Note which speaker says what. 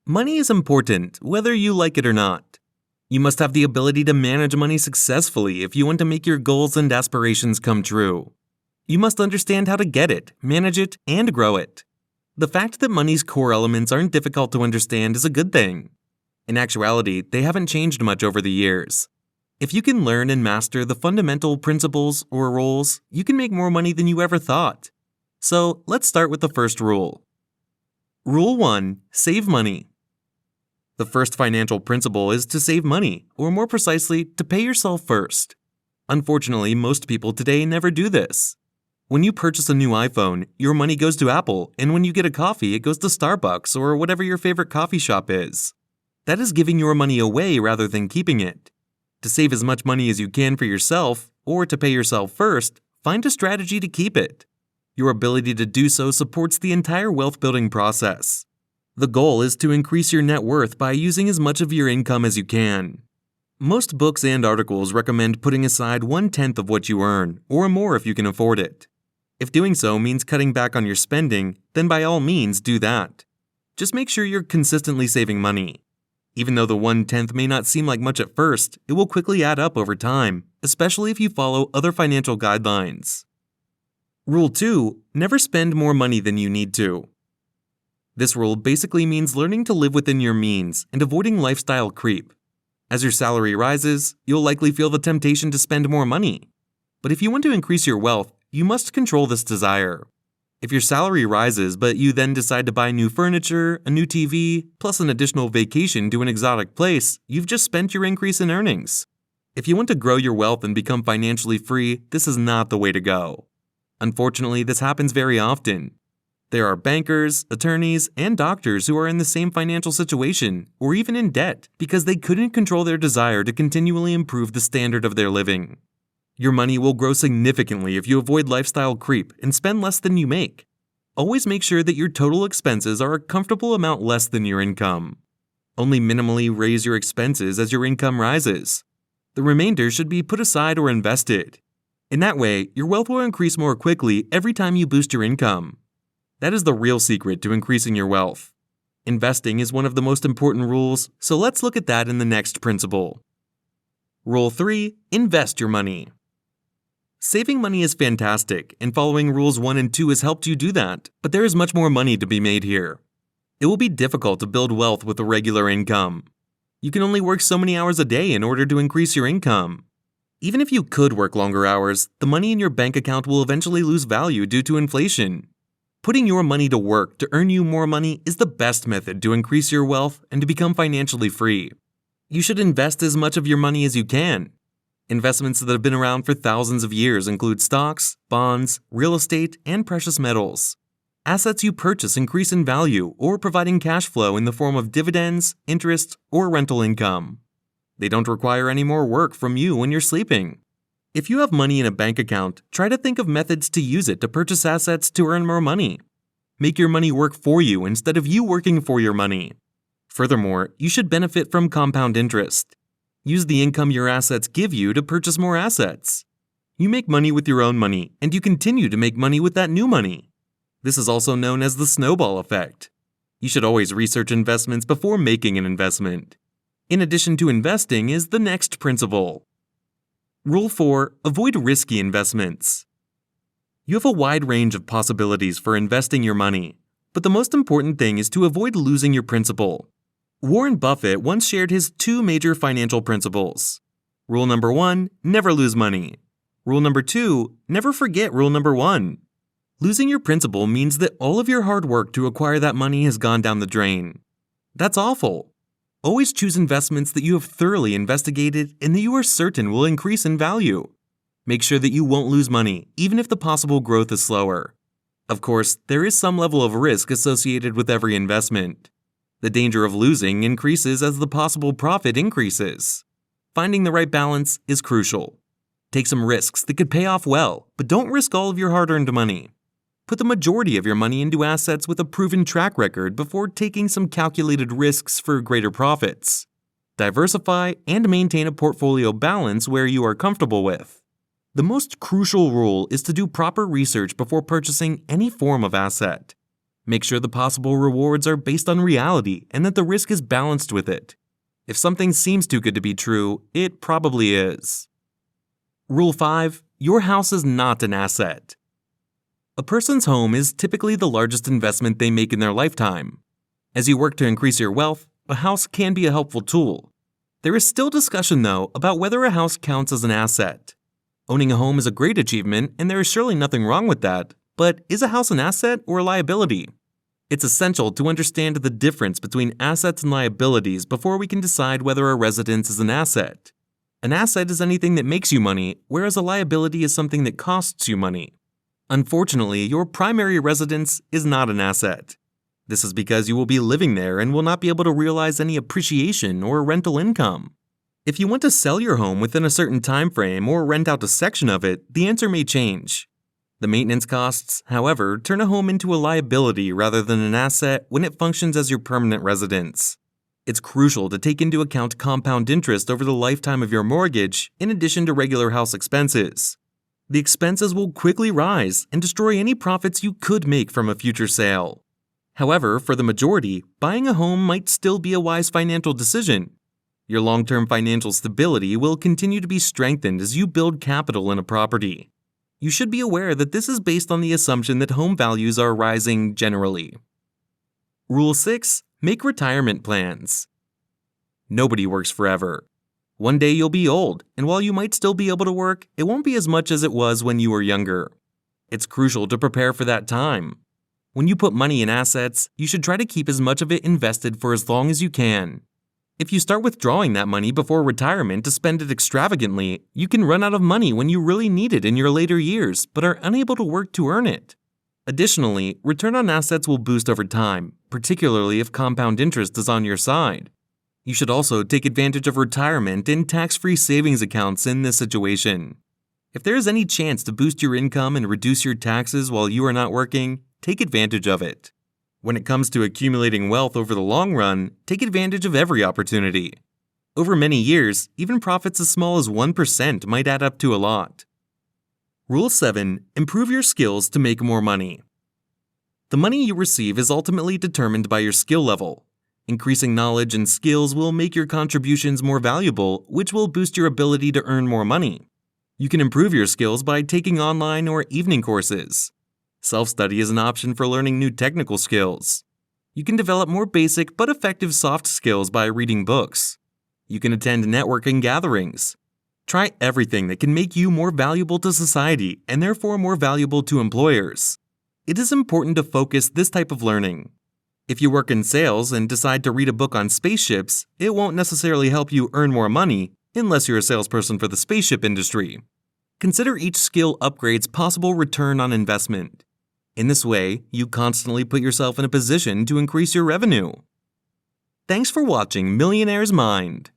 Speaker 1: Money is important, whether you like it or not. You must have the ability to manage money successfully if you want to make your goals and aspirations come true. You must understand how to get it, manage it, and grow it. The fact that money's core elements aren't difficult to understand is a good thing. In actuality, they haven't changed much over the years. If you can learn and master the fundamental principles or rules, you can make more money than you ever thought. So, let's start with the first rule. Rule 1. Save money. The first financial principle is to save money, or more precisely, to pay yourself first. Unfortunately, most people today never do this. When you purchase a new iPhone, your money goes to Apple, and when you get a coffee, it goes to Starbucks or whatever your favorite coffee shop is. That is giving your money away rather than keeping it. To save as much money as you can for yourself, or to pay yourself first, find a strategy to keep it. Your ability to do so supports the entire wealth-building process. The goal is to increase your net worth by using as much of your income as you can. Most books and articles recommend putting aside 1/10 of what you earn, or more if you can afford it. If doing so means cutting back on your spending, then by all means do that. Just make sure you're consistently saving money. Even though the 1/10 may not seem like much at first, it will quickly add up over time, especially if you follow other financial guidelines. Rule 2. Never spend more money than you need to. This rule basically means learning to live within your means and avoiding lifestyle creep. As your salary rises, you'll likely feel the temptation to spend more money. But if you want to increase your wealth, you must control this desire. If your salary rises but you then decide to buy new furniture, a new TV, plus an additional vacation to an exotic place, you've just spent your increase in earnings. If you want to grow your wealth and become financially free, this is not the way to go. Unfortunately, this happens very often. There are bankers, attorneys, and doctors who are in the same financial situation, or even in debt, because they couldn't control their desire to continually improve the standard of their living. Your money will grow significantly if you avoid lifestyle creep and spend less than you make. Always make sure that your total expenses are a comfortable amount less than your income. Only minimally raise your expenses as your income rises. The remainder should be put aside or invested. In that way, your wealth will increase more quickly every time you boost your income. That is the real secret to increasing your wealth. Investing is one of the most important rules, so let's look at that in the next principle. Rule 3. Invest your money. Saving money is fantastic, and following rules 1 and 2 has helped you do that, but there is much more money to be made here. It will be difficult to build wealth with a regular income. You can only work so many hours a day in order to increase your income. Even if you could work longer hours, the money in your bank account will eventually lose value due to inflation. Putting your money to work to earn you more money is the best method to increase your wealth and to become financially free. You should invest as much of your money as you can. Investments that have been around for thousands of years include stocks, bonds, real estate, and precious metals. Assets you purchase increase in value or providing cash flow in the form of dividends, interest, or rental income. They don't require any more work from you when you're sleeping. If you have money in a bank account, try to think of methods to use it to purchase assets to earn more money. Make your money work for you instead of you working for your money. Furthermore, you should benefit from compound interest. Use the income your assets give you to purchase more assets. You make money with your own money, and you continue to make money with that new money. This is also known as the snowball effect. You should always research investments before making an investment. In addition to investing is the next principle. Rule 4. Avoid risky investments. You have a wide range of possibilities for investing your money, but the most important thing is to avoid losing your principal. Warren Buffett once shared his 2 major financial principles. Rule number 1, never lose money. Rule number 2, never forget rule number 1. Losing your principal means that all of your hard work to acquire that money has gone down the drain. That's awful. Always choose investments that you have thoroughly investigated and that you are certain will increase in value. Make sure that you won't lose money, even if the possible growth is slower. Of course, there is some level of risk associated with every investment. The danger of losing increases as the possible profit increases. Finding the right balance is crucial. Take some risks that could pay off well, but don't risk all of your hard-earned money. Put the majority of your money into assets with a proven track record before taking some calculated risks for greater profits. Diversify and maintain a portfolio balance where you are comfortable with. The most crucial rule is to do proper research before purchasing any form of asset. Make sure the possible rewards are based on reality and that the risk is balanced with it. If something seems too good to be true, it probably is. Rule 5. Your house is not an asset. A person's home is typically the largest investment they make in their lifetime. As you work to increase your wealth, a house can be a helpful tool. There is still discussion, though, about whether a house counts as an asset. Owning a home is a great achievement, and there is surely nothing wrong with that, but is a house an asset or a liability? It's essential to understand the difference between assets and liabilities before we can decide whether a residence is an asset. An asset is anything that makes you money, whereas a liability is something that costs you money. Unfortunately, your primary residence is not an asset. This is because you will be living there and will not be able to realize any appreciation or rental income. If you want to sell your home within a certain time frame or rent out a section of it, the answer may change. The maintenance costs, however, turn a home into a liability rather than an asset when it functions as your permanent residence. It's crucial to take into account compound interest over the lifetime of your mortgage in addition to regular house expenses. The expenses will quickly rise and destroy any profits you could make from a future sale. However, for the majority, buying a home might still be a wise financial decision. Your long-term financial stability will continue to be strengthened as you build capital in a property. You should be aware that this is based on the assumption that home values are rising generally. Rule 6. Make retirement plans. Nobody works forever. One day you'll be old, and while you might still be able to work, it won't be as much as it was when you were younger. It's crucial to prepare for that time. When you put money in assets, you should try to keep as much of it invested for as long as you can. If you start withdrawing that money before retirement to spend it extravagantly, you can run out of money when you really need it in your later years, but are unable to work to earn it. Additionally, return on assets will boost over time, particularly if compound interest is on your side. You should also take advantage of retirement and tax-free savings accounts in this situation. If there is any chance to boost your income and reduce your taxes while you are not working, take advantage of it. When it comes to accumulating wealth over the long run, take advantage of every opportunity. Over many years, even profits as small as 1% might add up to a lot. Rule 7. Improve your skills to make more money. The money you receive is ultimately determined by your skill level. Increasing knowledge and skills will make your contributions more valuable, which will boost your ability to earn more money. You can improve your skills by taking online or evening courses. Self-study is an option for learning new technical skills. You can develop more basic but effective soft skills by reading books. You can attend networking gatherings. Try everything that can make you more valuable to society and therefore more valuable to employers. It is important to focus this type of learning. If you work in sales and decide to read a book on spaceships, it won't necessarily help you earn more money unless you're a salesperson for the spaceship industry. Consider each skill upgrade's possible return on investment. In this way, you constantly put yourself in a position to increase your revenue. Thanks for watching Millionaire's Mind.